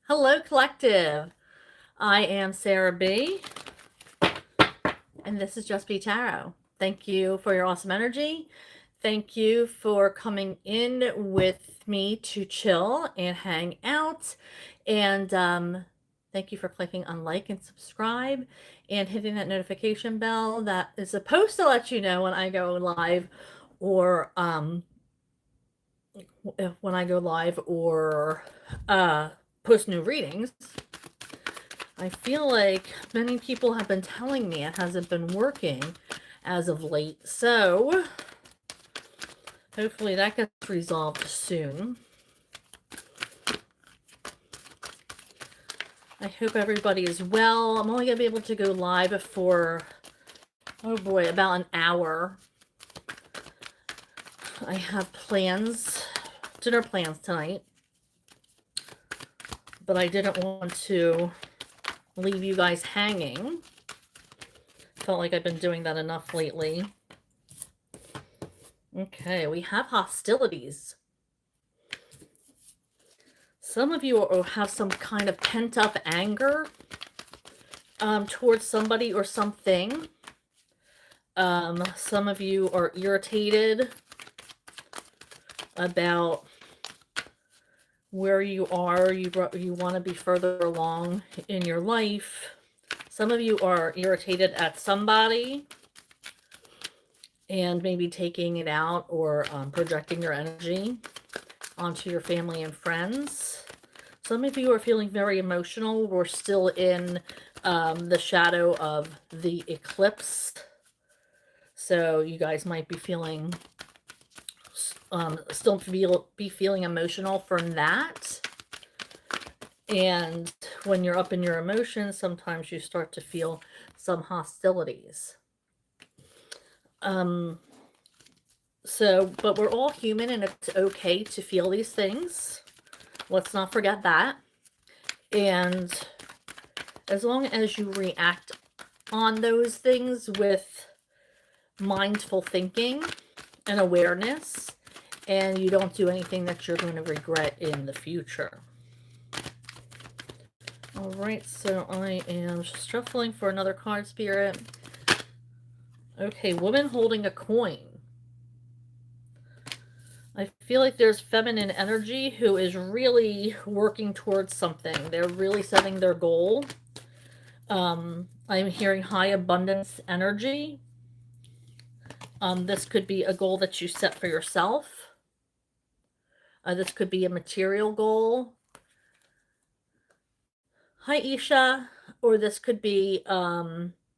Hello, collective. I am Sarah B, and this is Just Be Tarot. Thank you for your awesome energy. Thank you for coming in with me to chill and hang out. And thank you for clicking on like and subscribe and hitting that notification bell that is supposed to let you know when I go live or post new readings. I feel like many people have been telling me it hasn't been working as of late, so hopefully that gets resolved soon. I hope everybody is well. I'm only going to be able to go live for, oh boy, about an hour. I have dinner plans tonight, but I didn't want to leave you guys hanging. Felt like I've been doing that enough lately. Okay, we have hostilities. Some of you have some kind of pent-up anger towards somebody or something. Some of you are irritated about where you are. You want to be further along in your life. Some of you are irritated at somebody and maybe taking it out or projecting your energy onto your family and friends. Some of you are feeling very emotional. We're still in the shadow of the eclipse. So you guys might be feeling, still be feeling emotional from that. And when you're up in your emotions, sometimes you start to feel some hostilities. But we're all human and it's okay to feel these things. Let's not forget that. And as long as you react on those things with mindful thinking and awareness, and you don't do anything that you're going to regret in the future. All right, so I am shuffling for another card, Spirit. Okay, woman holding a coin. I feel like there's feminine energy who is really working towards something. They're really setting their goal. I'm hearing high abundance energy. This could be a goal that you set for yourself. This could be a material goal. Hi, Isha. Or this could be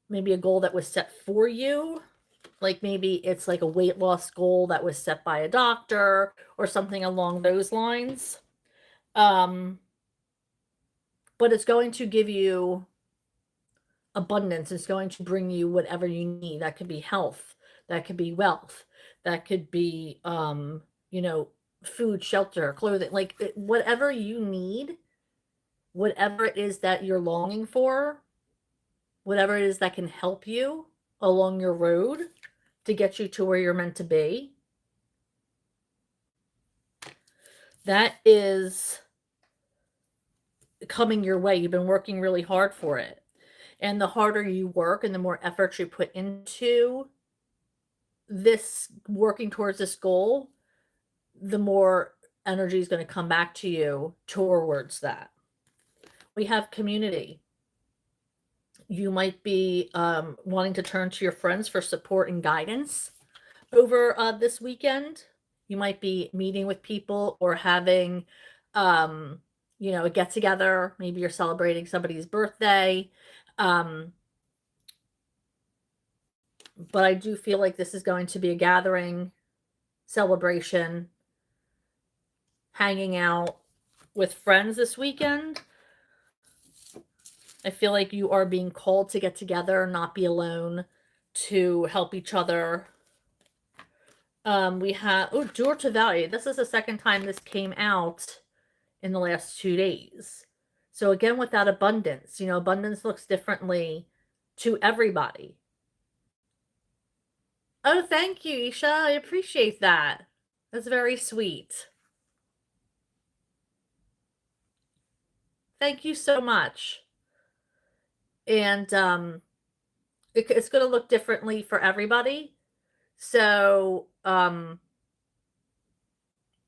maybe a goal that was set for you. Like maybe it's like a weight loss goal that was set by a doctor or something along those lines. But it's going to give you abundance. It's going to bring you whatever you need. That could be health. That could be wealth. That could be, food, shelter, clothing. Like whatever you need, whatever it is that you're longing for, whatever it is that can help you along your road to get you to where you're meant to be. That is coming your way. You've been working really hard for it. And the harder you work and the more effort you put into this, working towards this goal, the more energy is going to come back to you towards that. We have community. You might be wanting to turn to your friends for support and guidance over this weekend. You might be meeting with people or having, a get together. Maybe you're celebrating somebody's birthday. But I do feel like this is going to be a gathering, celebration, hanging out with friends this weekend. I feel like you are being called to get together, not be alone, to help each other. We have, Door to Value. This is the second time this came out in the last 2 days. So again, with that abundance, abundance looks differently to everybody. Oh, thank you, Isha. I appreciate that. That's very sweet. Thank you so much. And it's going to look differently for everybody. So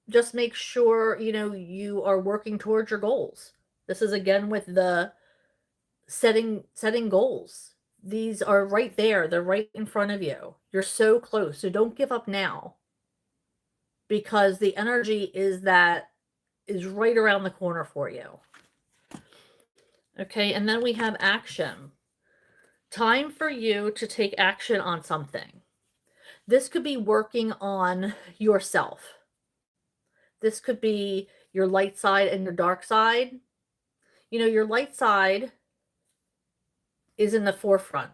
just make sure, you know, you are working towards your goals. This is again with the setting goals. These are right there. They're right in front of you. You're so close. So don't give up now, because the energy is right around the corner for you. Okay, and then we have action. Time for you to take action on something. This could be working on yourself. This could be your light side and your dark side. You know, your light side is in the forefront.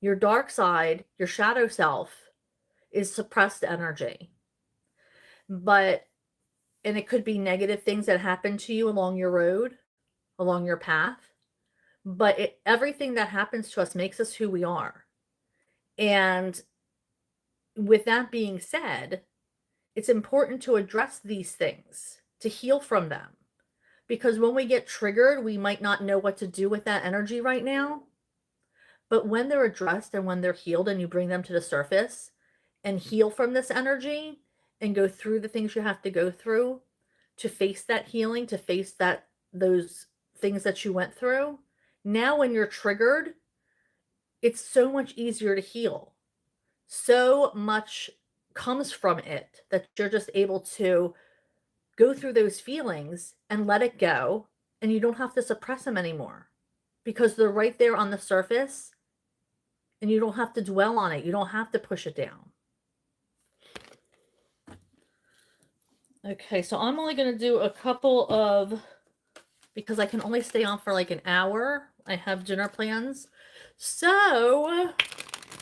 Your dark side, your shadow self, is suppressed energy. And it could be negative things that happen to you along your road, along your path. But everything that happens to us makes us who we are. And with that being said, it's important to address these things, to heal from them. Because when we get triggered, we might not know what to do with that energy right now. But when they're addressed and when they're healed and you bring them to the surface and heal from this energy and go through the things you have to go through to face that healing, to face those things that you went through, now when you're triggered, it's so much easier to heal. So much comes from it that you're just able to go through those feelings and let it go, and you don't have to suppress them anymore because they're right there on the surface and you don't have to dwell on it. You don't have to push it down. Okay, so I'm only going to do a couple of, because I can only stay on for like an hour. I have dinner plans. So I'm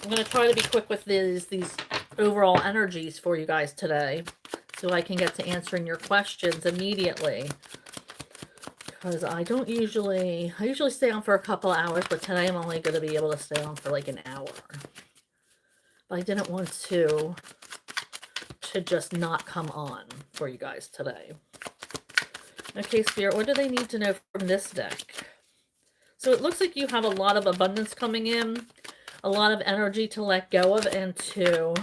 going to try to be quick with these overall energies for you guys today, so I can get to answering your questions immediately. Because I usually stay on for a couple hours, but today I'm only going to be able to stay on for like an hour. But I didn't want to just not come on for you guys today. Okay, Spirit, what do they need to know from this deck? So it looks like you have a lot of abundance coming in, a lot of energy to let go of and to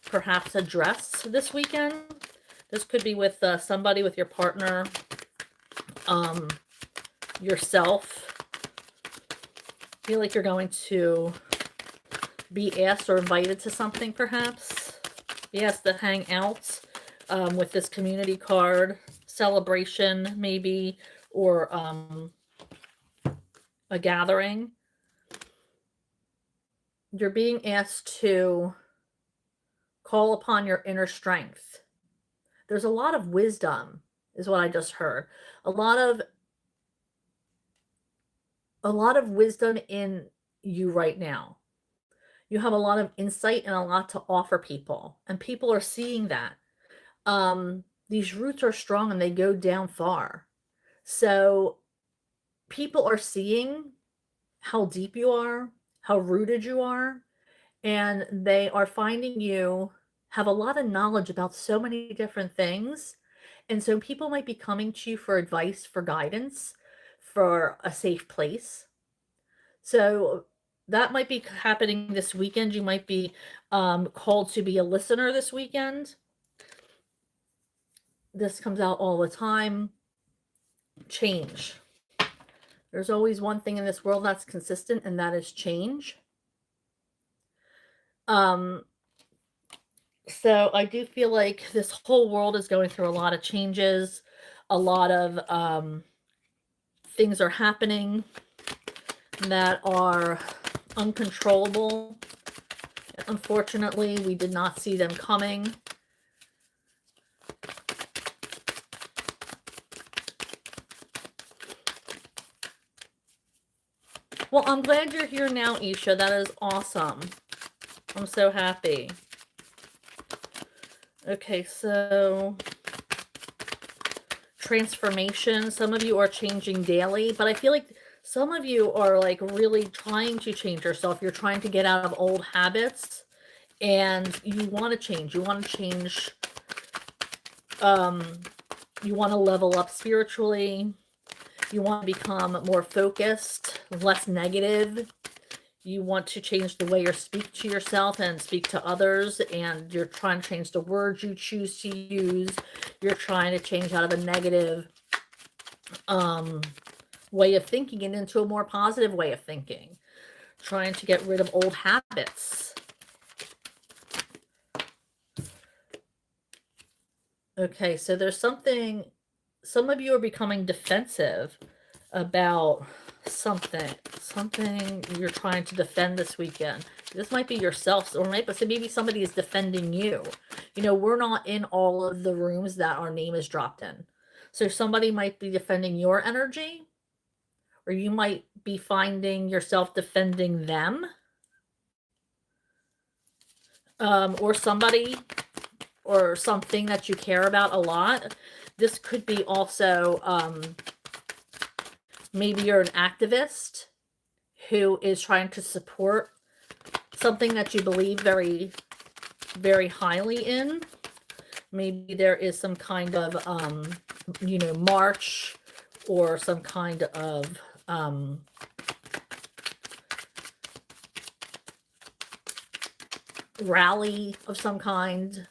perhaps address this weekend. This could be with somebody, with your partner, yourself. I feel like you're going to be asked or invited to something, perhaps. Be asked to hang out with this community card, celebration maybe, or a gathering. You're being asked to call upon your inner strength. There's a lot of wisdom, is what I just heard. A lot of wisdom in you right now. You have a lot of insight and a lot to offer people, and people are seeing that. These roots are strong and they go down far. So people are seeing how deep you are, how rooted you are, and they are finding you have a lot of knowledge about so many different things. And so people might be coming to you for advice, for guidance, for a safe place. So that might be happening this weekend. You might be called to be a listener this weekend. This comes out all the time. Change. There's always one thing in this world that's consistent, and that is change. So I do feel like this whole world is going through a lot of changes. A lot of things are happening that are uncontrollable. Unfortunately, we did not see them coming. Well, I'm glad you're here now, Isha. That is awesome. I'm so happy. Okay, so transformation. Some of you are changing daily, but I feel like some of you are like really trying to change yourself. You're trying to get out of old habits and you want to change. You want to change. You want to level up spiritually. You want to become more focused, less negative. You want to change the way you speak to yourself and speak to others, and you're trying to change the words you choose to use. You're trying to change out of a negative way of thinking and into a more positive way of thinking. Trying to get rid of old habits. Okay, so there's something, some of you are becoming defensive about something you're trying to defend this weekend. This might be yourself, or maybe somebody is defending you. You know, we're not in all of the rooms that our name is dropped in. So somebody might be defending your energy, or you might be finding yourself defending them, or somebody or something that you care about a lot. This could be also, maybe you're an activist who is trying to support something that you believe very, very highly in. Maybe there is some kind of, march or some kind of, rally of some kind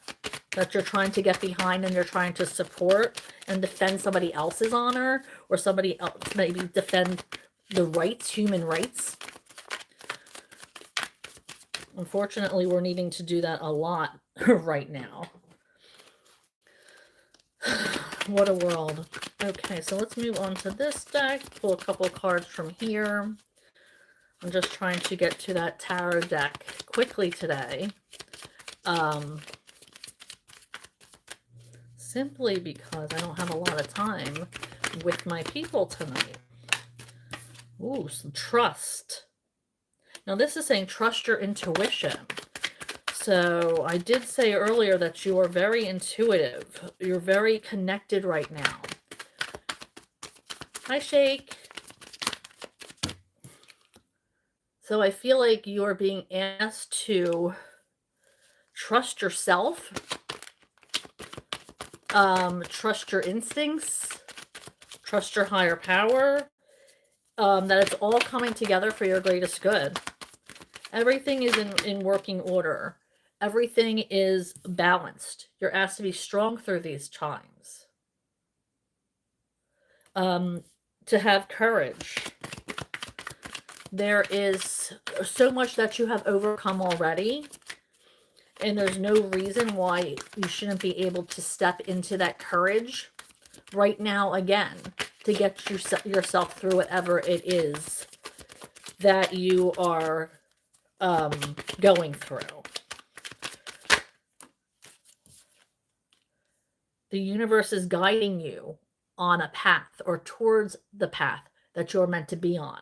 that you're trying to get behind and you're trying to support and defend somebody else's honor, or somebody else maybe defend the rights, human rights. Unfortunately, we're needing to do that a lot right now. What a world. Okay, so let's move on to this deck. Pull a couple cards from here. I'm just trying to get to that tarot deck quickly today. Simply because I don't have a lot of time with my people tonight. Ooh, some trust. Now this is saying trust your intuition. So I did say earlier that you are very intuitive. You're very connected right now. Hi, Shake. So I feel like you are being asked to trust yourself, trust your instincts, trust your higher power, that it's all coming together for your greatest good. Everything is in working order. Everything is balanced. You're asked to be strong through these times. To have courage. There is so much that you have overcome already, and there's no reason why you shouldn't be able to step into that courage right now again to get yourself through whatever it is that you are going through. The universe is guiding you on a path or towards the path that you're meant to be on.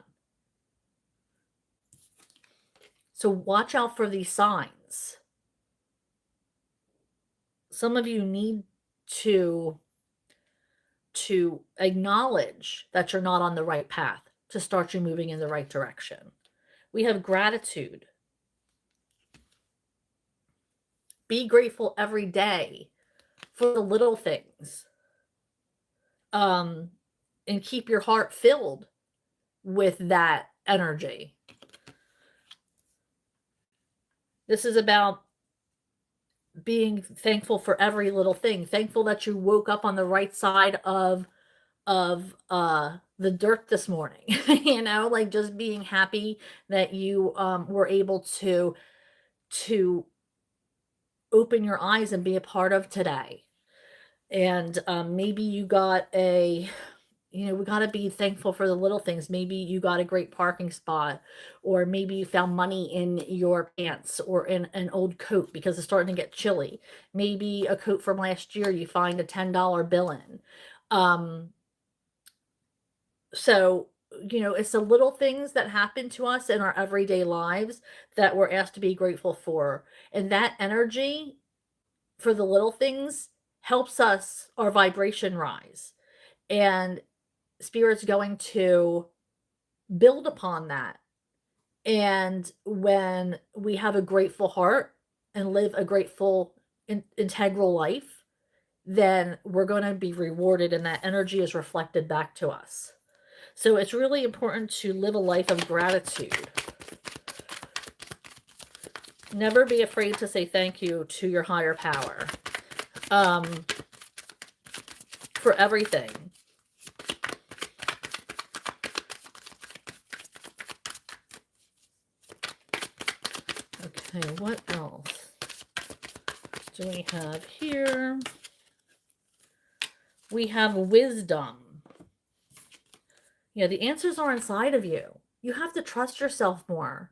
So watch out for these signs. Some of you need to acknowledge that you're not on the right path to start you moving in the right direction. We have gratitude. Be grateful every day for the little things. And keep your heart filled with that energy. This is about being thankful for every little thing. Thankful that you woke up on the right side of the dirt this morning. You know, like just being happy that you were able to open your eyes and be a part of today. And maybe you got a, we got to be thankful for the little things. Maybe you got a great parking spot, or maybe you found money in your pants or in an old coat because it's starting to get chilly. Maybe a coat from last year, you find a $10 bill in. So, it's the little things that happen to us in our everyday lives that we're asked to be grateful for. And that energy for the little things helps us, our vibration rise. And Spirit's going to build upon that. And when we have a grateful heart and live a grateful, integral life, then we're going to be rewarded, and that energy is reflected back to us. So it's really important to live a life of gratitude. Never be afraid to say thank you to your higher power for everything. Okay, what else do we have here? We have wisdom. Yeah, the answers are inside of you. You have to trust yourself more.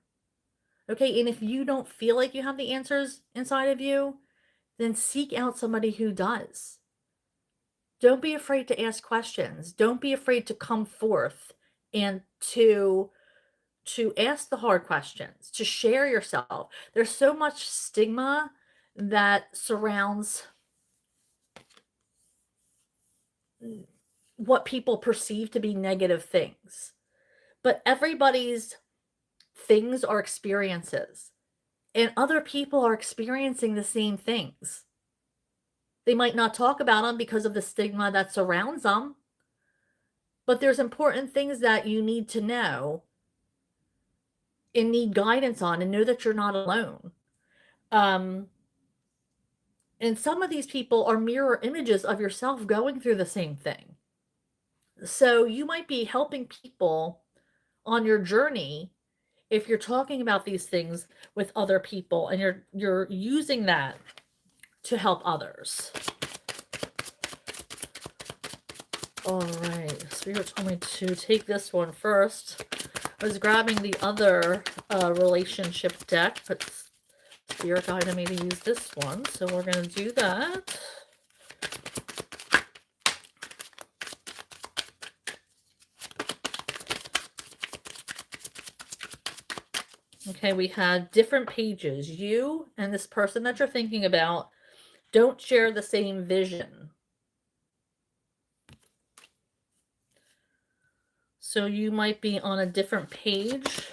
Okay, and if you don't feel like you have the answers inside of you, then seek out somebody who does. Don't be afraid to ask questions. Don't be afraid to come forth and to ask the hard questions, to share yourself. There's so much stigma that surrounds what people perceive to be negative things. But everybody's things are experiences, and other people are experiencing the same things. They might not talk about them because of the stigma that surrounds them, but there's important things that you need to know and need guidance on, and know that you're not alone. Um, and some of these people are mirror images of yourself going through the same thing. So you might be helping people on your journey if you're talking about these things with other people and you're using that to help others. All right, Spirit told me to take this one first. I was grabbing the other relationship deck, but Spirit guided me to use this one, so we're going to do that. Okay, we had different pages. You and this person that you're thinking about don't share the same vision. So you might be on a different page.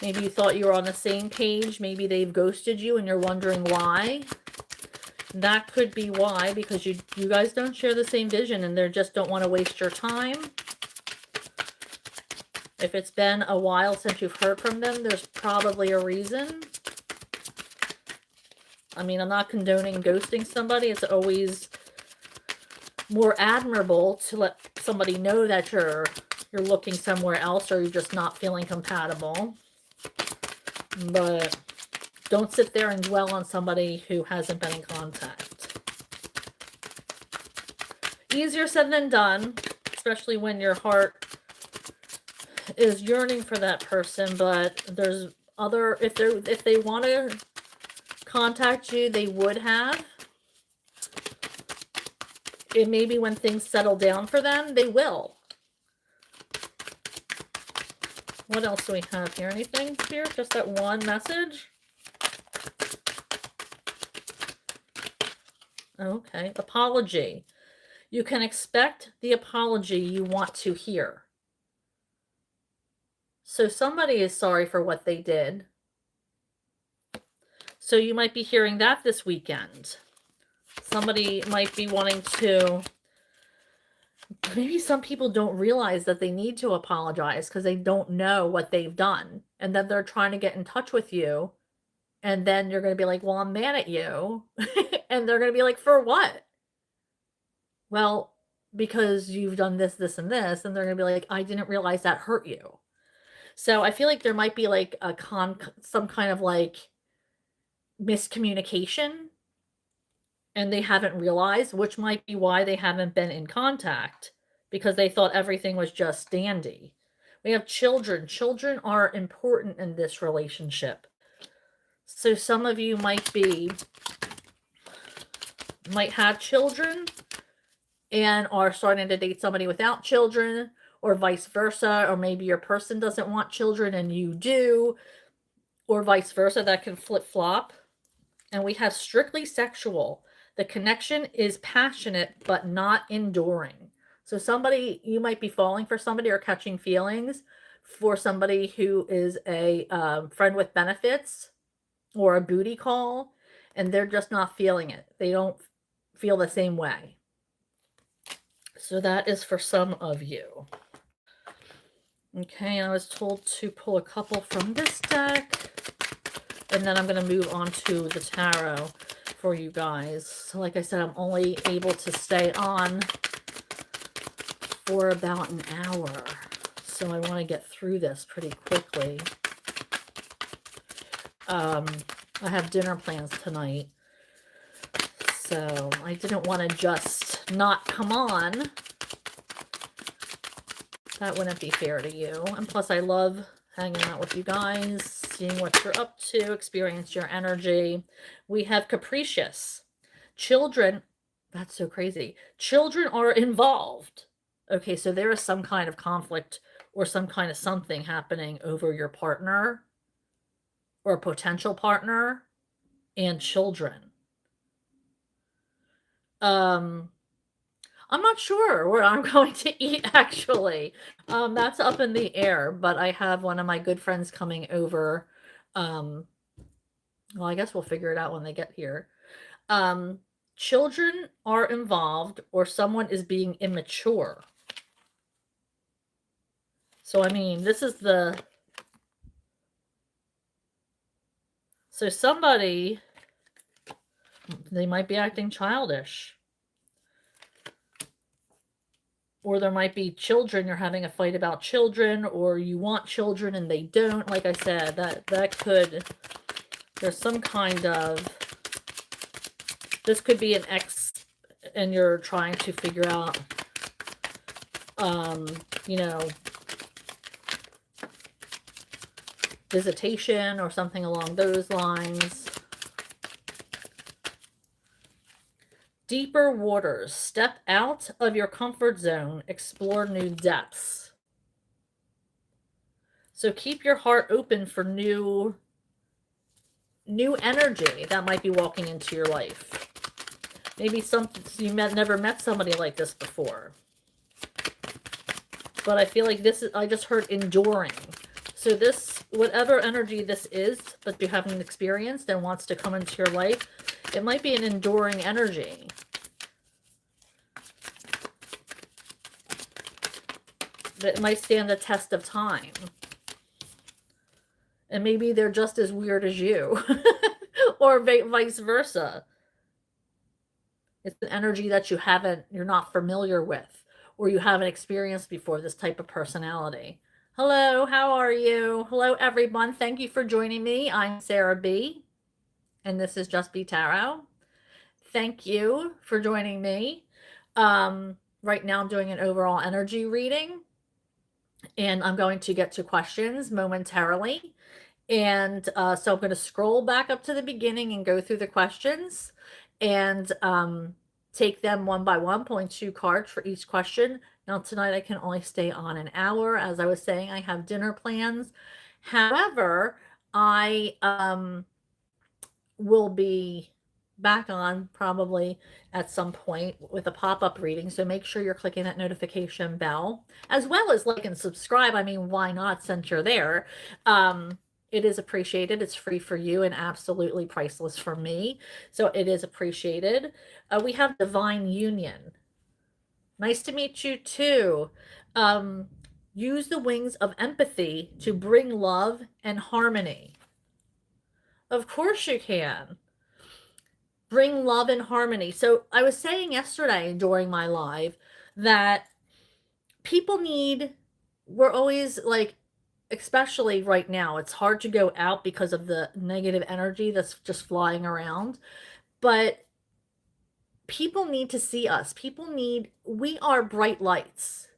Maybe you thought you were on the same page. Maybe they've ghosted you and you're wondering why. That could be why, because you guys don't share the same vision and they just don't want to waste your time. If it's been a while since you've heard from them, there's probably a reason. I mean, I'm not condoning ghosting somebody. It's always more admirable to let somebody know that you're looking somewhere else or you're just not feeling compatible. But don't sit there and dwell on somebody who hasn't been in contact. Easier said than done, especially when your heart is yearning for that person, but there's other, if they want to contact you, they would have. It may be when things settle down for them, they will. What else do we have here? Anything here? Just that one message? Okay. Apology. You can expect the apology you want to hear. So somebody is sorry for what they did. So you might be hearing that this weekend. Somebody might be wanting to, maybe some people don't realize that they need to apologize because they don't know what they've done. And then they're trying to get in touch with you. And then you're going to be like, well, I'm mad at you. And they're going to be like, for what? Well, because you've done this, this, and this. And they're going to be like, I didn't realize that hurt you. So I feel like there might be like some kind of like miscommunication and they haven't realized, which might be why they haven't been in contact, because they thought everything was just dandy. We have children. Children are important in this relationship. So some of you might have children and are starting to date somebody without children, or vice versa, or maybe your person doesn't want children and you do, or vice versa. That can flip-flop. And we have strictly sexual. The connection is passionate but not enduring. So somebody, you might be falling for somebody or catching feelings for somebody who is a friend with benefits or a booty call, and they're just not feeling it. They don't feel the same way. So that is for some of you. Okay, I was told to pull a couple from this deck, and then I'm going to move on to the tarot for you guys. So like I said, I'm only able to stay on for about an hour. So I want to get through this pretty quickly. I have dinner plans tonight, so I didn't want to just not come on. That wouldn't be fair to you. And plus, I love hanging out with you guys, seeing what you're up to, experience your energy. We have capricious. Children, that's so crazy. Children are involved. Okay, so there is some kind of conflict or some kind of something happening over your partner or potential partner and children. I'm not sure what I'm going to eat, actually. That's up in the air, but I have one of my good friends coming over. Well, I guess we'll figure it out when they get here. Um, Children are involved or someone is being immature. So, I mean, this is the... So somebody, they might be acting childish. Or there might be children, you're having a fight about children, or you want children and they don't. Like I said, that could, there's some kind of, this could be an ex and you're trying to figure out, you know, visitation or something along those lines. Deeper waters. Step out of your comfort zone. Explore new depths. So keep your heart open for new energy that might be walking into your life. Maybe you never met somebody like this before. But I feel like this is, I just heard enduring. So this, whatever energy this is that you haven't experienced and wants to come into your life, it might be an enduring energy. That might stand the test of time. And maybe they're just as weird as you. Or vice versa. It's an energy that you're not familiar with, or you haven't experienced before, this type of personality. Hello, how are you? Hello, everyone. Thank you for joining me. I'm Sarah B, and this is Just Be Tarot. Thank you for joining me. Right now I'm doing an overall energy reading, and I'm going to get to questions momentarily. And so I'm going to scroll back up to the beginning and go through the questions and take them one by one, pulling 2 cards for each question. Now, tonight I can only stay on an hour. As I was saying, I have dinner plans. However, I will be back on probably at some point with a pop-up reading, so make sure you're clicking that notification bell, as well as like and subscribe. I mean, why not, since you're there? It is appreciated. It's free for you and absolutely priceless for me, so it is appreciated. We have Divine Union. Nice to meet you too. Use the wings of empathy to bring love and harmony. Of course you can. Bring love and harmony. So I was saying yesterday during my live that we're always like, especially right now, it's hard to go out because of the negative energy that's just flying around. But people need to see us. We are bright lights.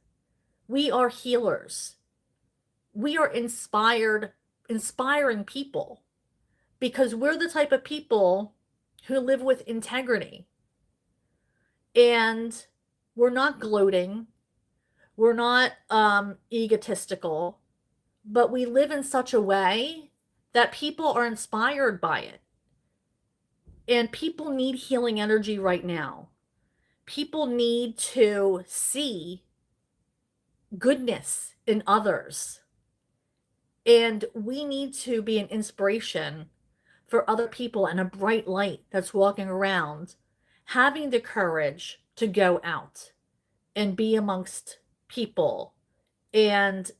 We are healers. We are inspiring people, because we're the type of people who live with integrity. And we're not gloating. We're not egotistical, but we live in such a way that people are inspired by it. And people need healing energy right now. People need to see goodness in others. And we need to be an inspiration for other people and a bright light that's walking around, having the courage to go out and be amongst people and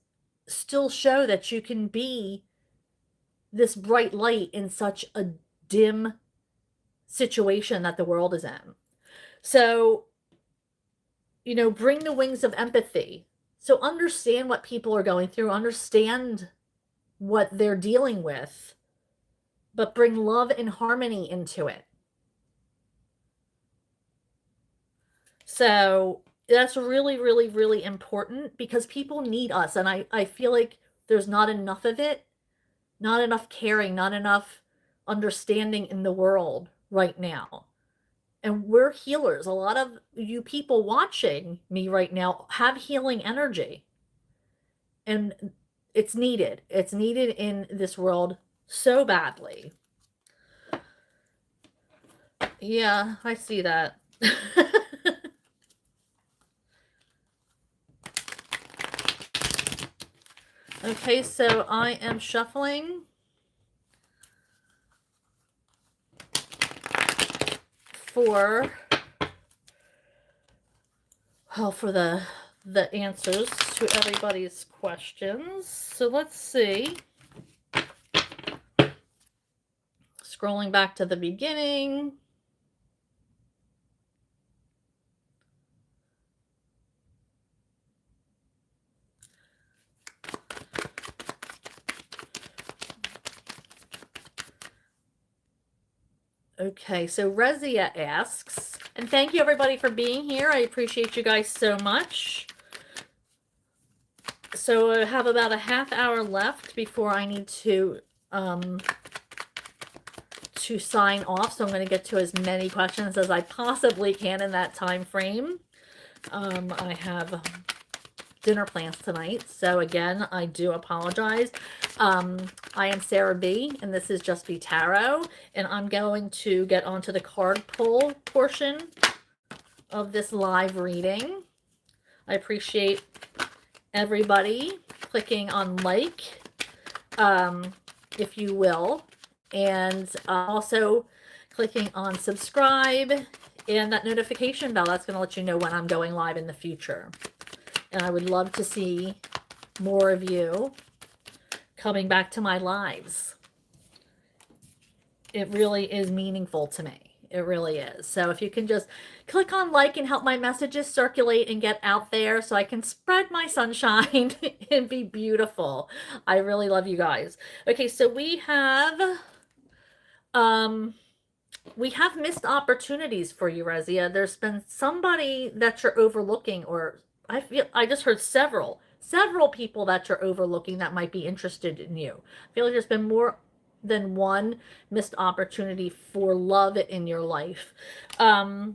still show that you can be this bright light in such a dim situation that the world is in. So, bring the wings of empathy. So understand what people are going through, understand what they're dealing with, but bring love and harmony into it. So that's really, really, really important because people need us. And I feel like there's not enough of it, not enough caring, not enough understanding in the world right now. And we're healers. A lot of you people watching me right now have healing energy. And it's needed. It's needed in this world so badly. Yeah, I see that. Okay, so I am shuffling for the answers to everybody's questions. So let's see. Scrolling back to the beginning. Okay, so Rezia asks, and thank you everybody for being here. I appreciate you guys so much. So I have about a half hour left before I need to sign off. So I'm going to get to as many questions as I possibly can in that time frame. I have dinner plans tonight, so again, I do apologize. I am Sarah B, and this is Just Be Tarot, and I'm going to get onto the card pull portion of this live reading. I appreciate everybody clicking on like, if you will, and also clicking on subscribe and that notification bell. That's going to let you know when I'm going live in the future. And I would love to see more of you coming back to my lives. It really is meaningful to me. It really is. So if you can just click on like and help my messages circulate and get out there so I can spread my sunshine and be beautiful. I really love you guys. Okay, so we have missed opportunities for you, Rezia. There's been somebody that you're overlooking, or I just heard several people that you're overlooking that might be interested in you. I feel like there's been more than one missed opportunity for love in your life. I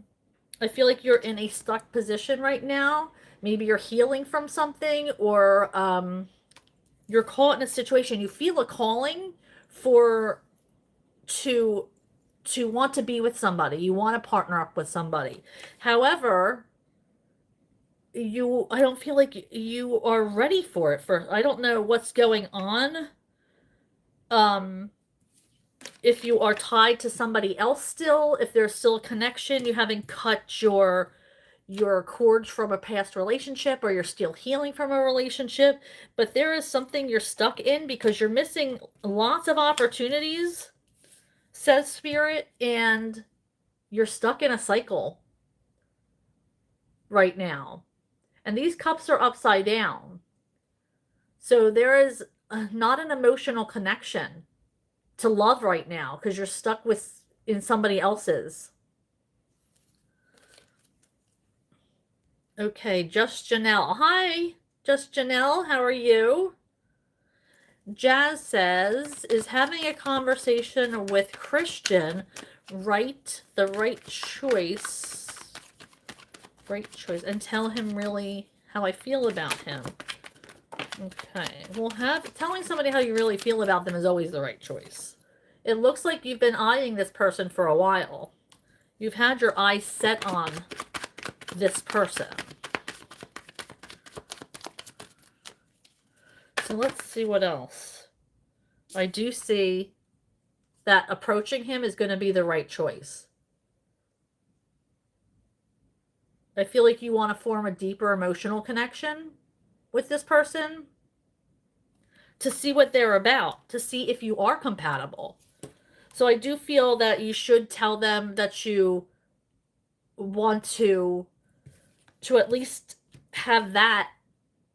feel like you're in a stuck position right now. Maybe you're healing from something, or you're caught in a situation. You feel a calling to want to be with somebody. You want to partner up with somebody. However, I don't feel like you are ready for it. I don't know what's going on. If you are tied to somebody else still, if there's still a connection, you haven't cut your cords from a past relationship, or you're still healing from a relationship, but there is something you're stuck in because you're missing lots of opportunities, says Spirit, and you're stuck in a cycle right now. And these cups are upside down. So there is not an emotional connection to love right now because you're stuck in somebody else's. Okay, Just Janelle. Hi, Just Janelle. How are you? Jazz says, is having a conversation with Christian the right choice? Right choice. And tell him really how I feel about him. Okay. Well, telling somebody how you really feel about them is always the right choice. It looks like you've been eyeing this person for a while. You've had your eyes set on this person. So let's see what else. I do see that approaching him is going to be the right choice. I feel like you want to form a deeper emotional connection with this person. to see what they're about, to see if you are compatible. So I do feel that you should tell them that you want to at least have that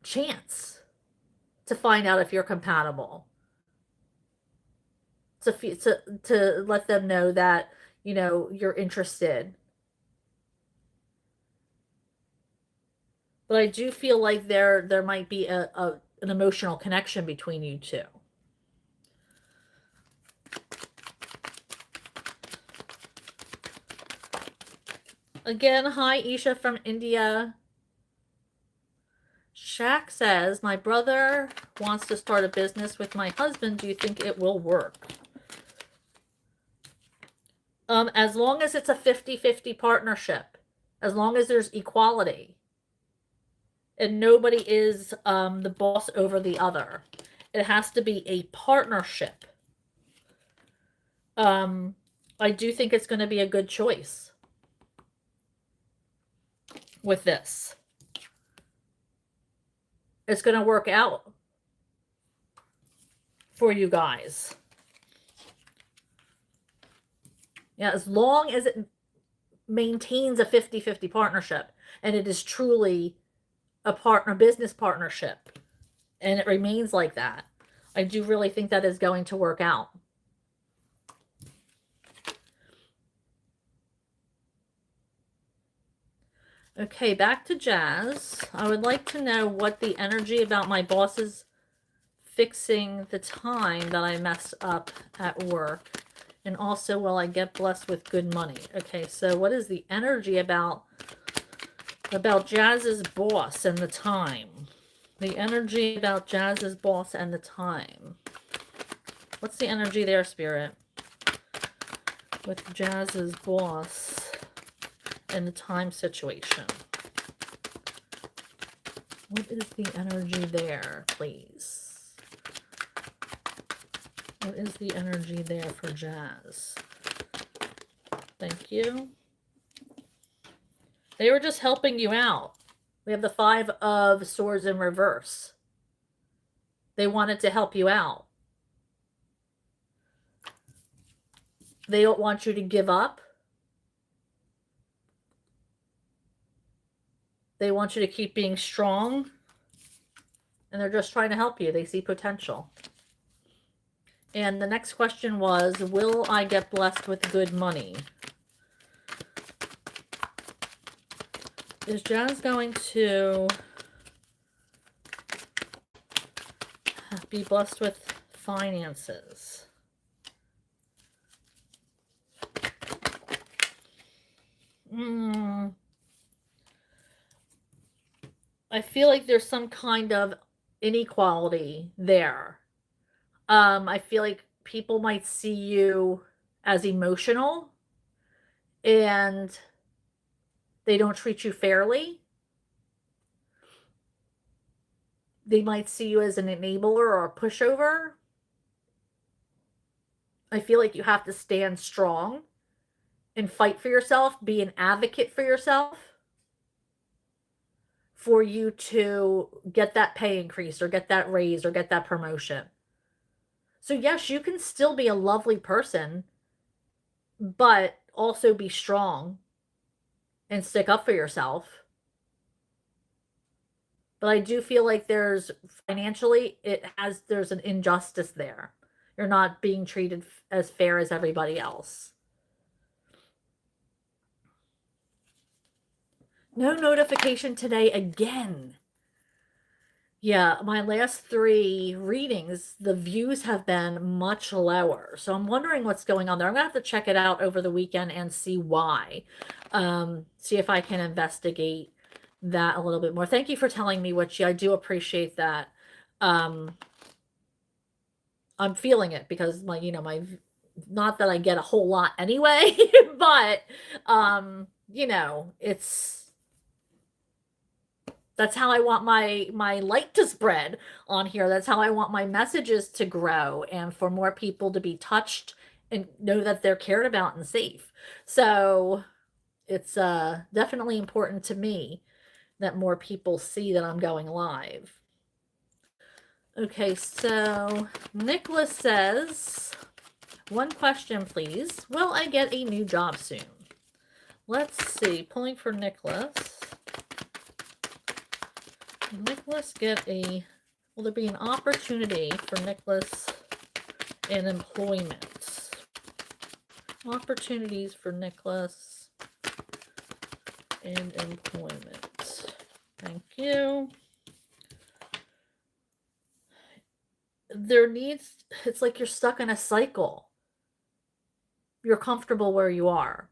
chance to find out if you're compatible. To let them know that, you're interested. But I do feel like there might be an emotional connection between you two. Again, hi Isha from India. Shaq says, my brother wants to start a business with my husband. Do you think it will work? As long as it's a 50-50 partnership, as long as there's equality and nobody is the boss over the other. It has to be a partnership. I do think it's going to be a good choice with this. It's going to work out for you guys. Yeah, as long as it maintains a 50-50 partnership and it is truly a business partnership and it remains like that, I do really think that is going to work out. Okay, back to Jazz. I would like to know what the energy about my boss's fixing the time that I messed up at work. And also, will I get blessed with good money? Okay, so what is the energy about Jazz's boss and the time? The energy about Jazz's boss and the time. What's the energy there, Spirit? With Jazz's boss and the time situation. What is the energy there, please? What is the energy there for Jazz? Thank you. They were just helping you out. We have the 5 of Swords in reverse. They wanted to help you out. They don't want you to give up. They want you to keep being strong. And they're just trying to help you. They see potential. And the next question was, will I get blessed with good money? Is Jazz going to be blessed with finances? I feel like there's some kind of inequality there. I feel like people might see you as emotional and they don't treat you fairly. They might see you as an enabler or a pushover. I feel like you have to stand strong and fight for yourself, be an advocate for yourself for you to get that pay increase or get that raise or get that promotion. So yes, you can still be a lovely person, but also be strong and stick up for yourself. But I do feel like there's financially, there's an injustice there. You're not being treated as fair as everybody else. No notification today again. Yeah, my last 3 readings, the views have been much lower. So I'm wondering what's going on there. I'm going to have to check it out over the weekend and see why. See if I can investigate that a little bit more. Thank you for telling me, Witchy. I do appreciate that. I'm feeling it because my not that I get a whole lot anyway, but that's how I want my light to spread on here. That's how I want my messages to grow and for more people to be touched and know that they're cared about and safe. So it's definitely important to me that more people see that I'm going live. Okay, so Nicholas says, one question, please. Will I get a new job soon? Let's see. Pulling for Nicholas. Nicholas get a... Will there be an opportunity for Nicholas in employment? Opportunities for Nicholas in employment. Thank you. It's like you're stuck in a cycle. You're comfortable where you are.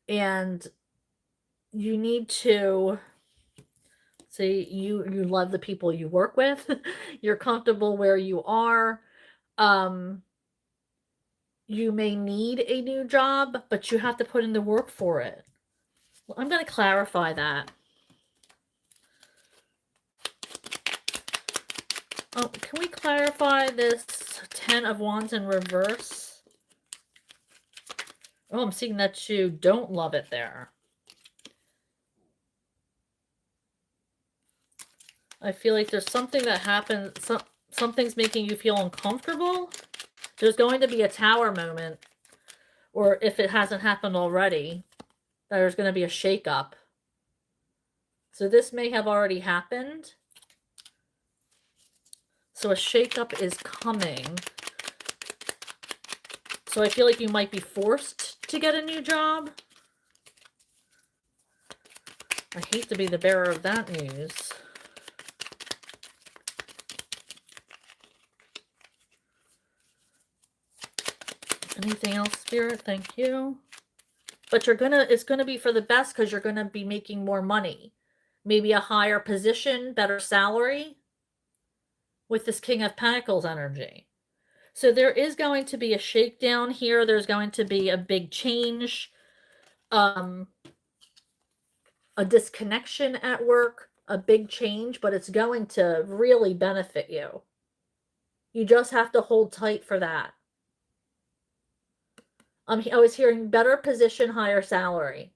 And you need to say you love the people you work with. You're comfortable where you are. You may need a new job, but you have to put in the work for it. Well, I'm going to clarify that. Oh, can we clarify this 10 of Wands in reverse? Oh, I'm seeing that you don't love it there. I feel like there's something that happens, something's making you feel uncomfortable. There's going to be a tower moment, or if it hasn't happened already, there's going to be a shakeup. So this may have already happened. So a shakeup is coming. So I feel like you might be forced to get a new job. I hate to be the bearer of that news. Anything else, Spirit? Thank you. But it's gonna be for the best because you're gonna be making more money. Maybe a higher position, better salary with this King of Pentacles energy. So there is going to be a shakedown here. There's going to be a big change. A disconnection at work, a big change, but it's going to really benefit you. You just have to hold tight for that. I was hearing better position, higher salary.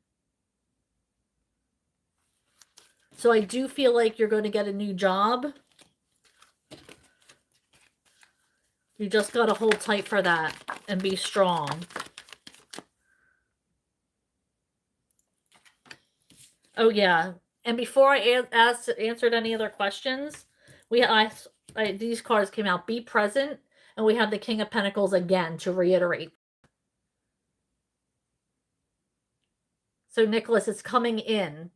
So I do feel like you're going to get a new job. You just got to hold tight for that and be strong. Oh, yeah. And before I answered any other questions, these cards came out. Be present. And we have the King of Pentacles again to reiterate. So, Nicholas, it's coming in.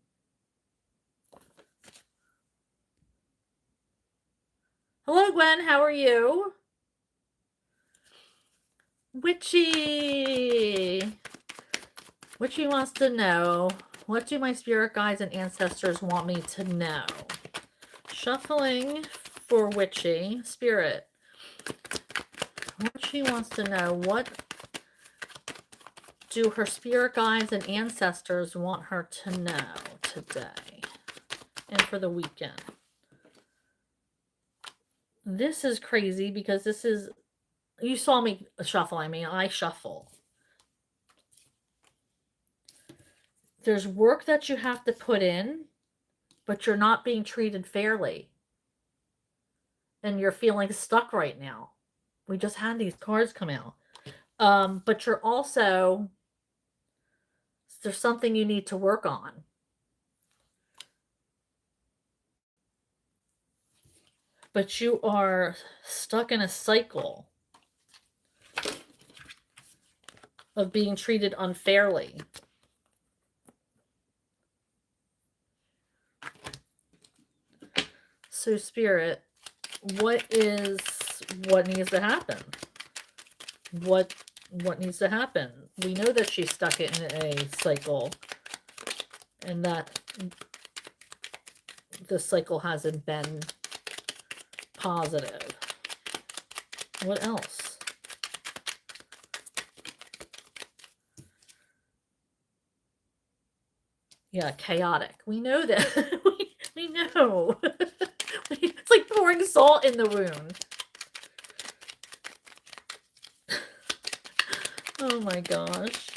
Hello, Gwen. How are you? Witchy. Witchy wants to know, what do my spirit guides and ancestors want me to know? Shuffling for Witchy. Spirit. Witchy wants to know, what do her spirit guides and ancestors want her to know today and for the weekend? This is crazy because this is, you saw me shuffle. I mean, I shuffle. There's work that you have to put in, but you're not being treated fairly. And you're feeling stuck right now. We just had these cards come out. But you're also, there's something you need to work on. But you are stuck in a cycle of being treated unfairly. So, Spirit, what needs to happen? What needs to happen? We know that she's stuck in a cycle and that the cycle hasn't been positive. What else? Yeah, chaotic. We know that. we know. It's like pouring salt in the wound. Oh my gosh.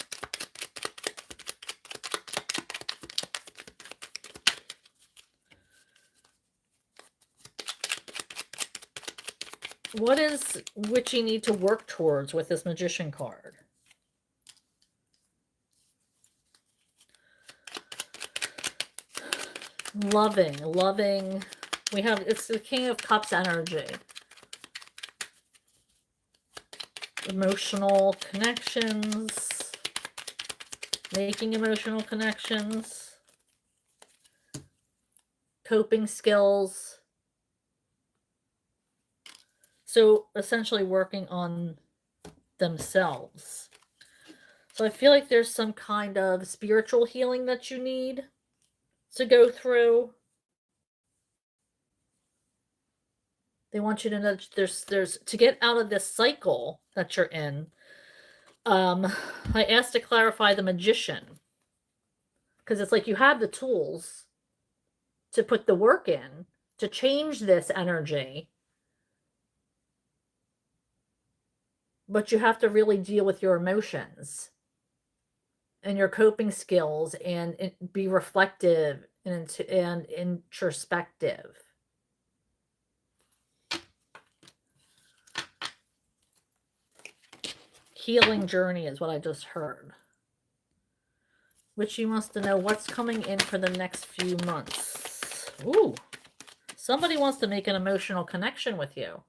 What is Witchy need to work towards with this Magician card? Loving. It's the King of Cups energy. Emotional connections. Making emotional connections. Coping skills. So essentially working on themselves. So I feel like there's some kind of spiritual healing that you need to go through. They want you to know that there's to get out of this cycle that you're in. I asked to clarify the Magician, because it's like you have the tools to put the work in to change this energy, but you have to really deal with your emotions and your coping skills and be reflective and introspective. Healing journey is what I just heard. Which you wants to know what's coming in for the next few months. Ooh, somebody wants to make an emotional connection with you.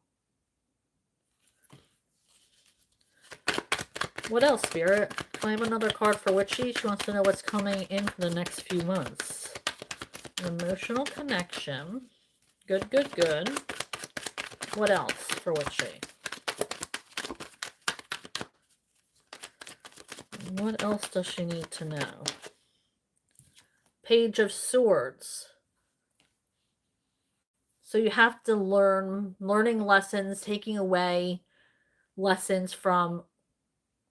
What else, Spirit? Can I have another card for Witchy? She wants to know what's coming in for the next few months. An emotional connection. Good. What else for Witchy? What else does she need to know? Page of Swords. So you have to learning lessons, taking away lessons from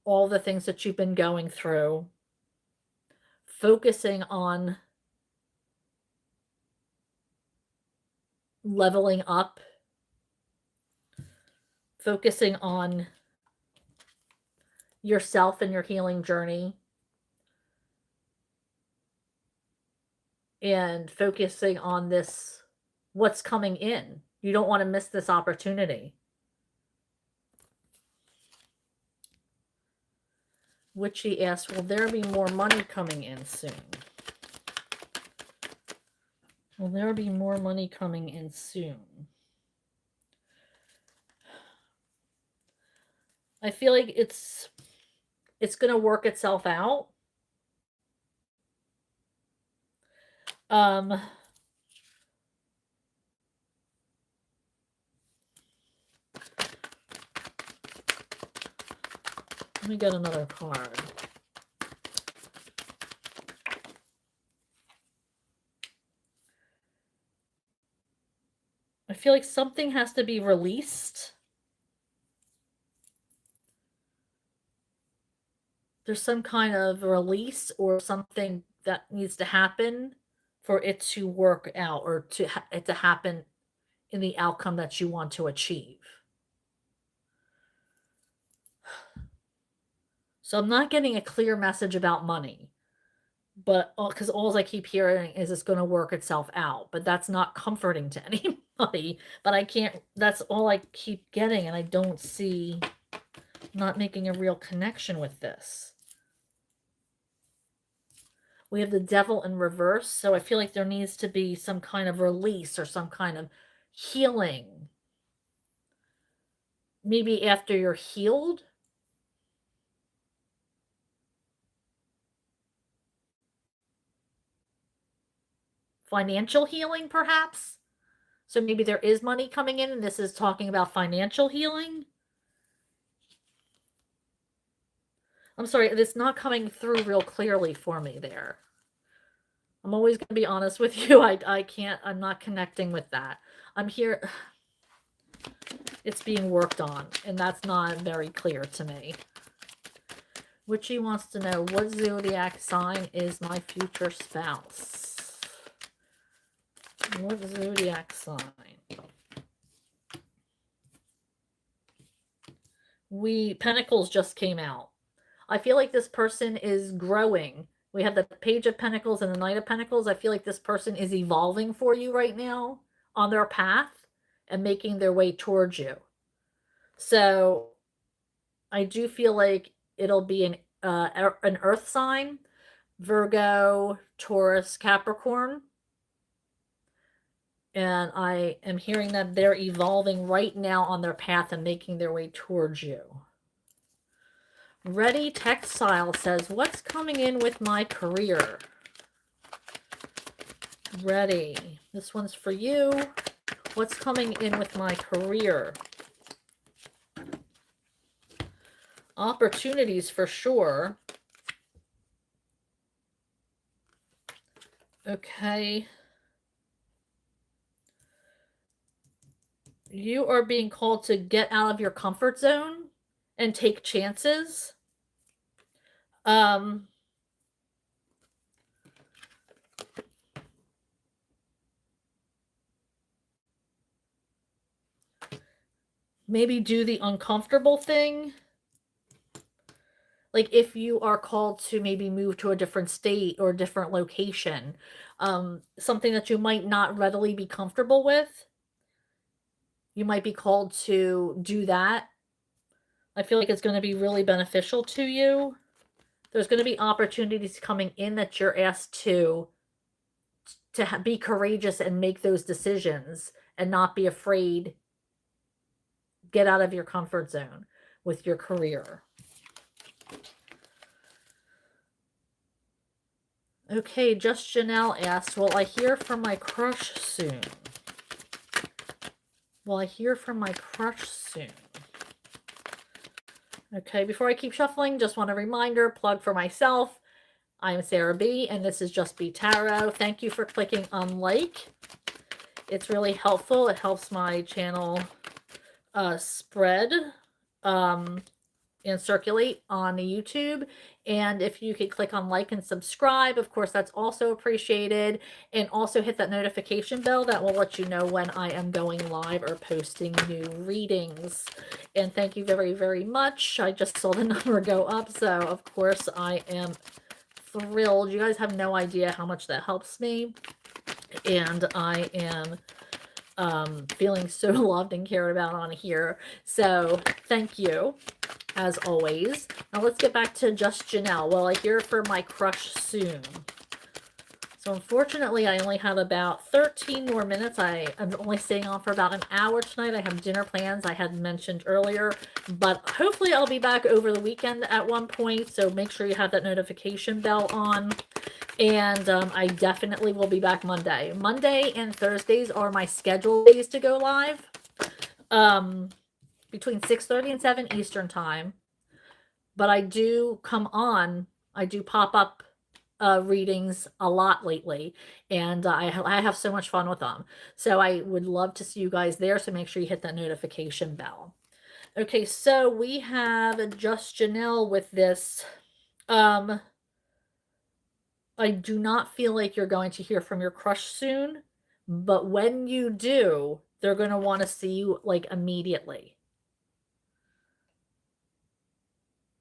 all the things that you've been going through, focusing on leveling up, focusing on yourself and your healing journey, and focusing on this, what's coming in. You don't want to miss this opportunity. Witchy asks, will there be more money coming in soon? Will there be more money coming in soon? I feel like it's going to work itself out. Let me get another card. I feel like something has to be released. There's some kind of release or something that needs to happen for it to work out, or it to happen in the outcome that you want to achieve. So I'm not getting a clear message about money, but because all I keep hearing is it's going to work itself out, but that's not comforting to anybody. But I can't, that's all I keep getting, and I don't see, not making a real connection with this. We have the Devil in reverse, so I feel like there needs to be some kind of release or some kind of healing. Maybe after you're healed. Financial healing, perhaps? So maybe there is money coming in, and this is talking about financial healing? I'm sorry, it's not coming through real clearly for me there. I'm always going to be honest with you. I can't, I'm not connecting with that. I'm here. It's being worked on, and that's not very clear to me. Witchy wants to know, what zodiac sign is my future spouse? What zodiac sign? Pentacles just came out. I feel like this person is growing. We have the Page of Pentacles and the Knight of Pentacles. I feel like this person is evolving for you right now on their path and making their way towards you. So I do feel like it'll be an earth sign, Virgo, Taurus, Capricorn. And I am hearing that they're evolving right now on their path and making their way towards you. Ready Textile says, what's coming in with my career? Ready. This one's for you. What's coming in with my career? Opportunities for sure. Okay. You are being called to get out of your comfort zone and take chances. Maybe do the uncomfortable thing. Like if you are called to maybe move to a different state or a different location, something that you might not readily be comfortable with, you might be called to do that. I feel like it's going to be really beneficial to you. There's going to be opportunities coming in that you're asked to be courageous and make those decisions and not be afraid. Get out of your comfort zone with your career. Okay, Just Janelle asked, will I hear from my crush soon? Will I hear from my crush soon? Okay, before I keep shuffling, just want a reminder, plug for myself. I'm Sarah B, and this is Just Be Tarot. Thank you for clicking on like. It's really helpful. It helps my channel spread and circulate on the YouTube. And if you could click on like and subscribe, of course, that's also appreciated. And also hit that notification bell that will let you know when I am going live or posting new readings. And thank you very, very much. I just saw the number go up, so of course I am thrilled. You guys have no idea how much that helps me. And I am feeling so loved and cared about on here. So thank you, as always. Now let's get back to Just Janelle. Well, I hear from my crush soon. So unfortunately, I only have about 13 more minutes. I am only staying on for about an hour tonight. I have dinner plans I had mentioned earlier, but hopefully I'll be back over the weekend at one point. So make sure you have that notification bell on. And I definitely will be back Monday. Monday and Thursdays are my scheduled days to go live. Between 6:30 and 7 Eastern time. But I do come on, I do pop up readings a lot lately, and I have so much fun with them. So I would love to see you guys there, so make sure you hit that notification bell. Okay, so we have Just Janelle with this. I do not feel like you're going to hear from your crush soon, but when you do, they're going to want to see you like immediately.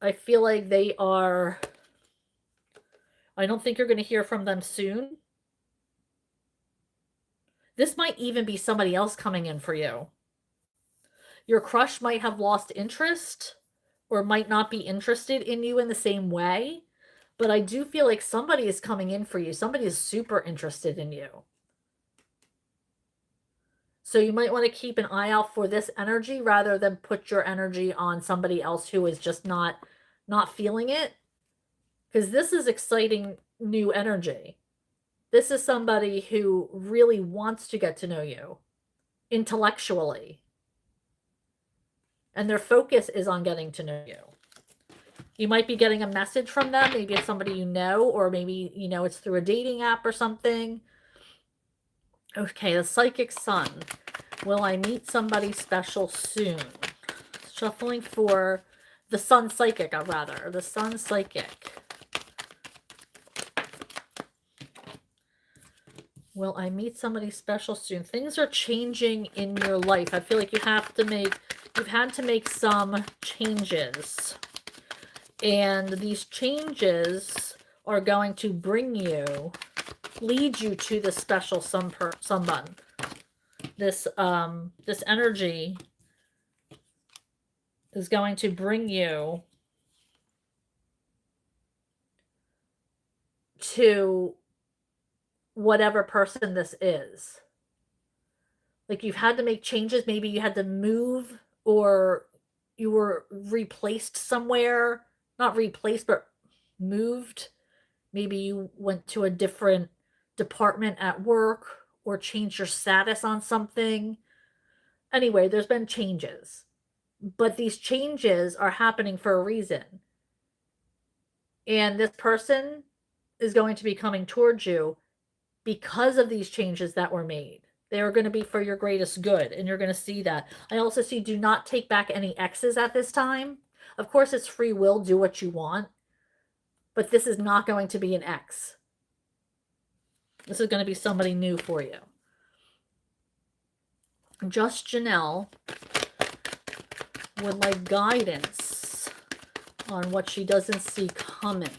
I feel like they are... I don't think you're going to hear from them soon. This might even be somebody else coming in for you. Your crush might have lost interest or might not be interested in you in the same way. But I do feel like somebody is coming in for you. Somebody is super interested in you. So you might want to keep an eye out for this energy rather than put your energy on somebody else who is just not feeling it. Because this is exciting new energy. This is somebody who really wants to get to know you intellectually. And their focus is on getting to know you. You might be getting a message from them. Maybe it's somebody you know, or maybe, you know, it's through a dating app or something. Okay, the Psychic Sun. Will I meet somebody special soon? Shuffling for the Sun Psychic, rather. The Sun Psychic. Will I meet somebody special soon? Things are changing in your life. I feel like you've had to make some changes. And these changes are going to lead you to this special someone. This energy is going to bring you to whatever person this is. Like you've had to make changes. Maybe you had to move or you were replaced somewhere. Not replaced, but moved. Maybe you went to a different department at work or changed your status on something. Anyway, there's been changes. But these changes are happening for a reason. And this person is going to be coming towards you because of these changes that were made. They are going to be for your greatest good, and you're going to see that. I also see do not take back any exes at this time. Of course, it's free will, do what you want, but this is not going to be an ex. This is going to be somebody new for you. Just Janelle would like guidance on what she doesn't see coming.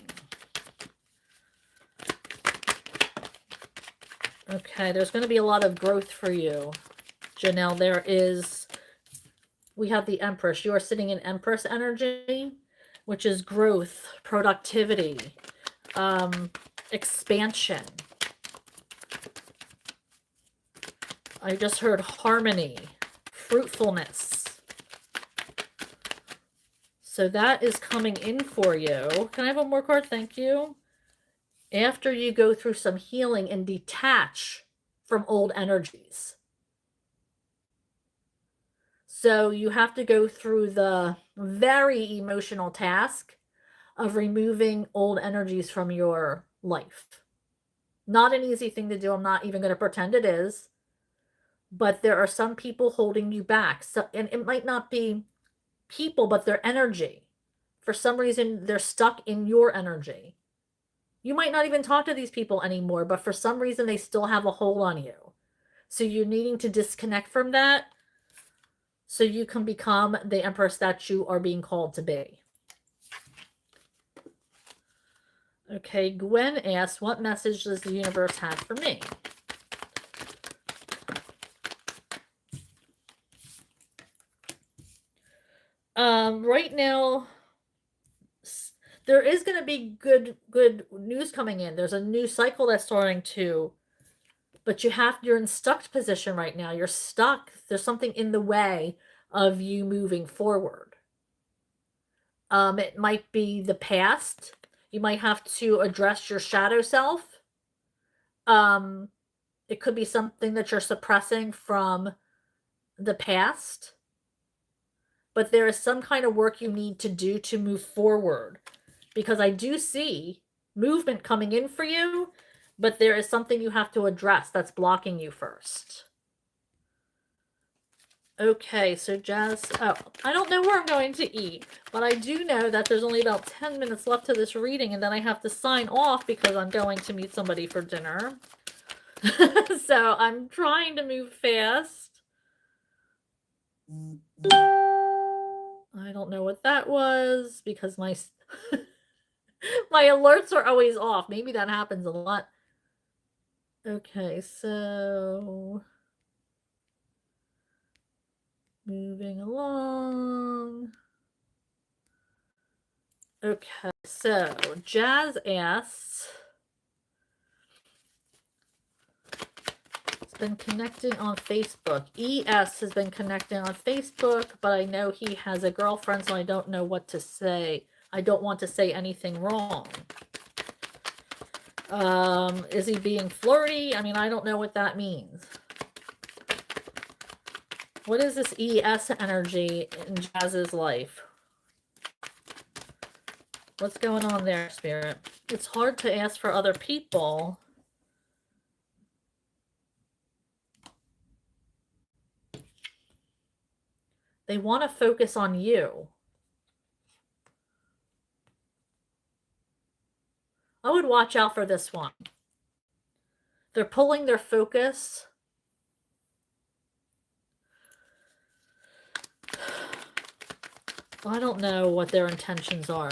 Okay, there's going to be a lot of growth for you, Janelle. We have the Empress. You are sitting in Empress energy, which is growth, productivity, expansion. I just heard harmony, fruitfulness. So that is coming in for you. Can I have one more card? Thank you. After you go through some healing and detach from old energies. So you have to go through the very emotional task of removing old energies from your life. Not an easy thing to do. I'm not even going to pretend it is. But there are some people holding you back. So, and it might not be people, but their energy. For some reason, they're stuck in your energy. You might not even talk to these people anymore, but for some reason, they still have a hold on you. So you're needing to disconnect from that so you can become the Empress that you are being called to be. Okay, Gwen asks, what message does the universe have for me? Right now, there is going to be good news coming in. There's a new cycle that's starting to, but you're in stuck position right now. You're stuck. There's something in the way of you moving forward. It might be the past. You might have to address your shadow self. It could be something that you're suppressing from the past. But there is some kind of work you need to do to move forward. Because I do see movement coming in for you, but there is something you have to address that's blocking you first. Okay, so Jazz, I don't know where I'm going to eat, but I do know that there's only about 10 minutes left to this reading, and then I have to sign off because I'm going to meet somebody for dinner. So I'm trying to move fast. I don't know what that was because my my alerts are always off. Maybe that happens a lot. Okay, so moving along. Okay, so Jazz asks, it's been connecting on Facebook. ES has been connecting on Facebook, but I know he has a girlfriend, so I don't know what to say. I don't want to say anything wrong. Is he being flirty? I mean, I don't know what that means. What is this ES energy in Jazz's life? What's going on there, Spirit? It's hard to ask for other people. They want to focus on you. I would watch out for this one. They're pulling their focus. I don't know what their intentions are.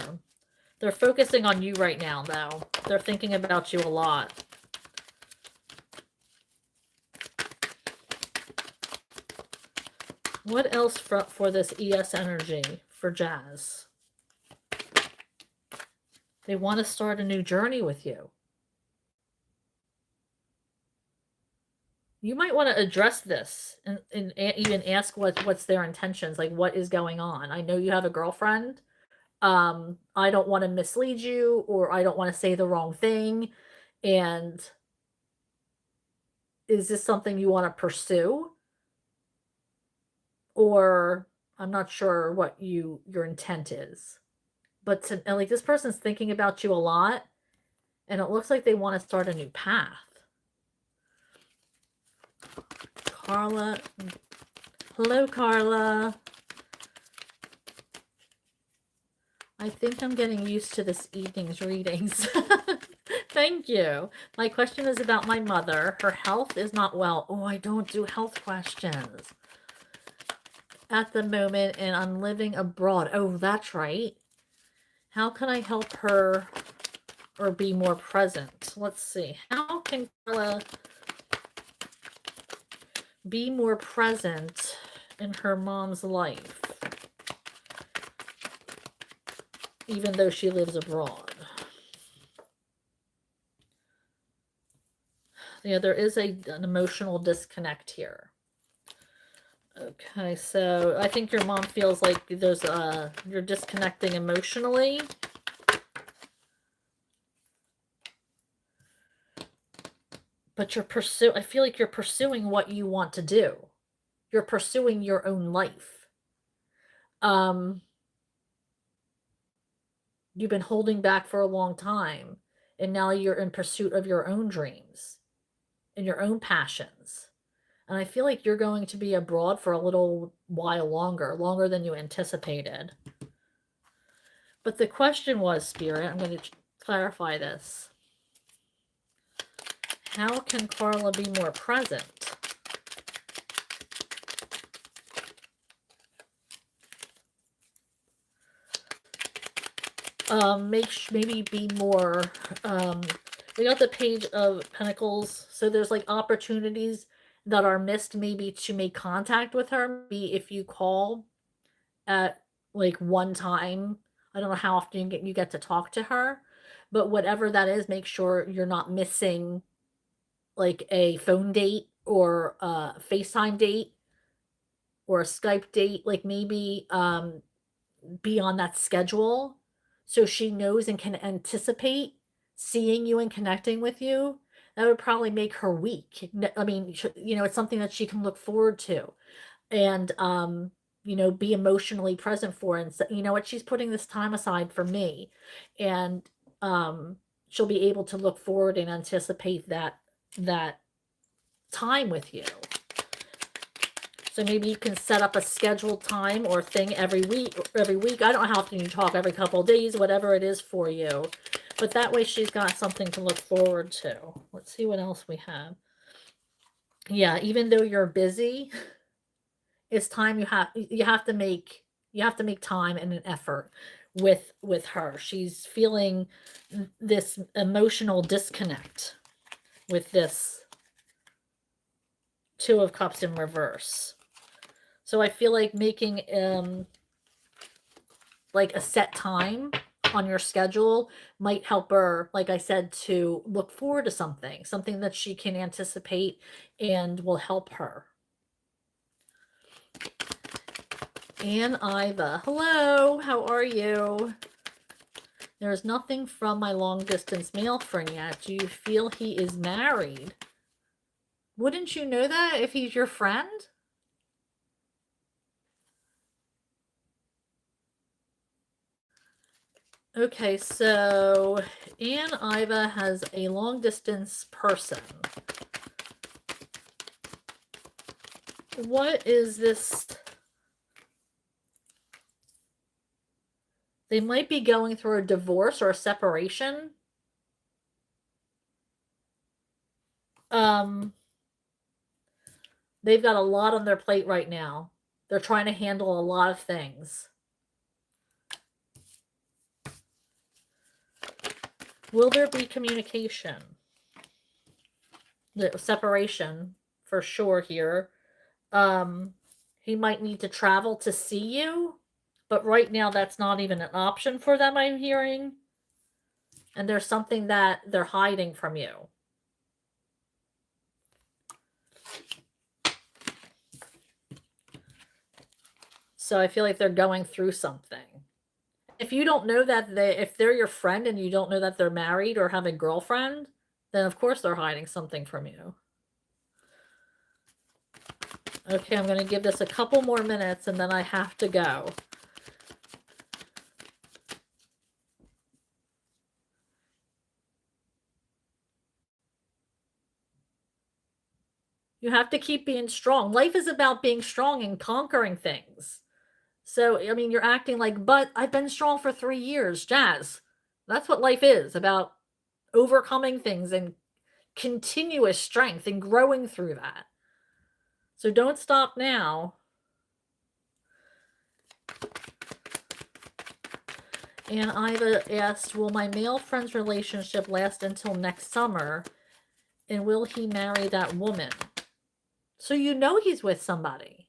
They're focusing on you right now, though. They're thinking about you a lot. What else for this ES energy for Jazz. They want to start a new journey with you. You might want to address this and even ask what's their intentions, like what is going on. I know you have a girlfriend. I don't want to mislead you, or I don't want to say the wrong thing. And is this something you want to pursue? Or I'm not sure what your intent is. But like, this person's thinking about you a lot, and it looks like they want to start a new path. Carla. Hello, Carla. I think I'm getting used to this evening's readings. Thank you. My question is about my mother. Her health is not well. Oh, I don't do health questions at the moment, and I'm living abroad. Oh, that's right. How can I help her or be more present? Let's see. How can Carla be more present in her mom's life, even though she lives abroad? Yeah, there is an emotional disconnect here. Okay, so I think your mom feels like you're disconnecting emotionally. But I feel like you're pursuing what you want to do. You're pursuing your own life. You've been holding back for a long time, and now you're in pursuit of your own dreams and your own passions. And I feel like you're going to be abroad for a little while longer than you anticipated. But the question was, Spirit, I'm going to clarify this. How can Carla be more present? Maybe be more, we got the Page of Pentacles, so there's like opportunities that are missed, maybe to make contact with her. Maybe if you call at like one time, I don't know how often you get to talk to her, but whatever that is, make sure you're not missing like a phone date or a FaceTime date or a Skype date. Like, maybe be on that schedule so she knows and can anticipate seeing you and connecting with you. That would probably make her week. I mean, it's something that she can look forward to, and be emotionally present for. And so, you know what, she's putting this time aside for me, and she'll be able to look forward and anticipate that time with you. So maybe you can set up a scheduled time or thing every week. I don't know how often you talk, every couple of days, whatever it is for you. But that way she's got something to look forward to. Let's see what else we have. Yeah, even though you're busy, it's time you have to make time and an effort with her. She's feeling this emotional disconnect with this Two of Cups in reverse. So I feel like making like a set time on your schedule might help her, like I said, to look forward to something that she can anticipate and will help her. Ann Iva, hello, how are you? There's nothing from my long distance male friend yet. Do you feel he is married? Wouldn't you know that if he's your friend? Okay, so Ann Iva has a long distance person. What is this? They might be going through a divorce or a separation. They've got a lot on their plate right now. They're trying to handle a lot of things. Will there be communication? The separation, for sure here. He might need to travel to see you. But right now, that's not even an option for them, I'm hearing. And there's something that they're hiding from you. So I feel like they're going through something. If you don't know that if they're your friend and you don't know that they're married or have a girlfriend, then of course they're hiding something from you. Okay, I'm going to give this a couple more minutes and then I have to go. You have to keep being strong. Life is about being strong and conquering things. So, I mean, you're acting like, but I've been strong for 3 years, Jazz. That's what life is about, overcoming things and continuous strength and growing through that. So don't stop now. And I've asked, will my male friend's relationship last until next summer? And will he marry that woman? So you know he's with somebody.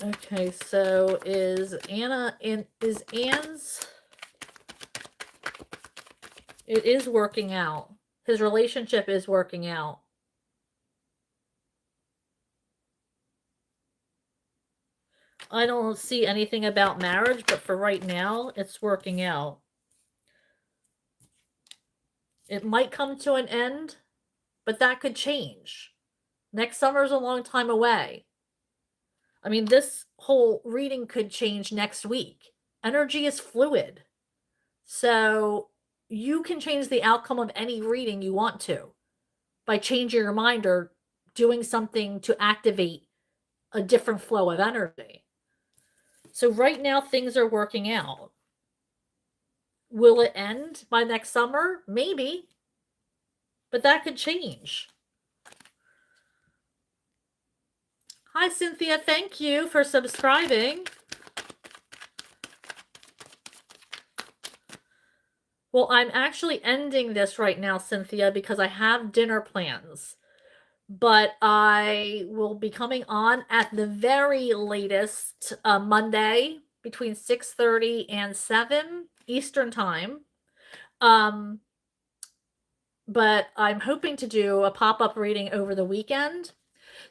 Okay, so is Anne's, it is working out. His relationship is working out. I don't see anything about marriage, but for right now, it's working out. It might come to an end, but that could change. Next summer's a long time away. I mean, this whole reading could change next week. Energy is fluid. So you can change the outcome of any reading you want to by changing your mind or doing something to activate a different flow of energy. So right now, things are working out. Will it end by next summer? Maybe. But that could change. Hi, Cynthia. Thank you for subscribing. Well, I'm actually ending this right now, Cynthia, because I have dinner plans. But I will be coming on at the very latest Monday between 6:30 and 7 Eastern Time. But I'm hoping to do a pop-up reading over the weekend.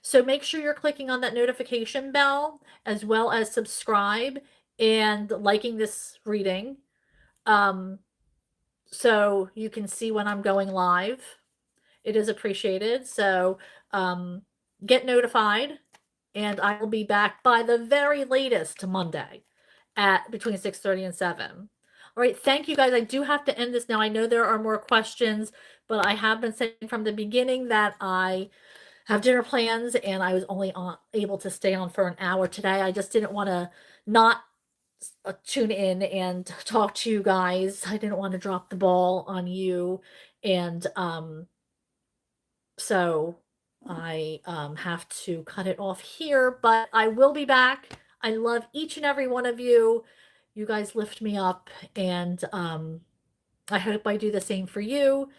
So make sure you're clicking on that notification bell as well as subscribe and liking this reading. So you can see when I'm going live. It is appreciated. So get notified, and I will be back by the very latest Monday at between 6:30 and 7. All right, thank you guys. I do have to end this now. I know there are more questions, but I have been saying from the beginning that I have dinner plans and I was only able to stay on for an hour today. I just didn't want to not tune in and talk to you guys. I didn't want to drop the ball on you. And so I have to cut it off here, but I will be back. I love each and every one of you. You guys lift me up, and I hope I do the same for you.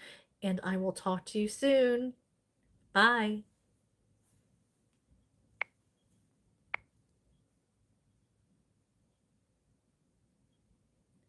And I will talk to you soon. Bye.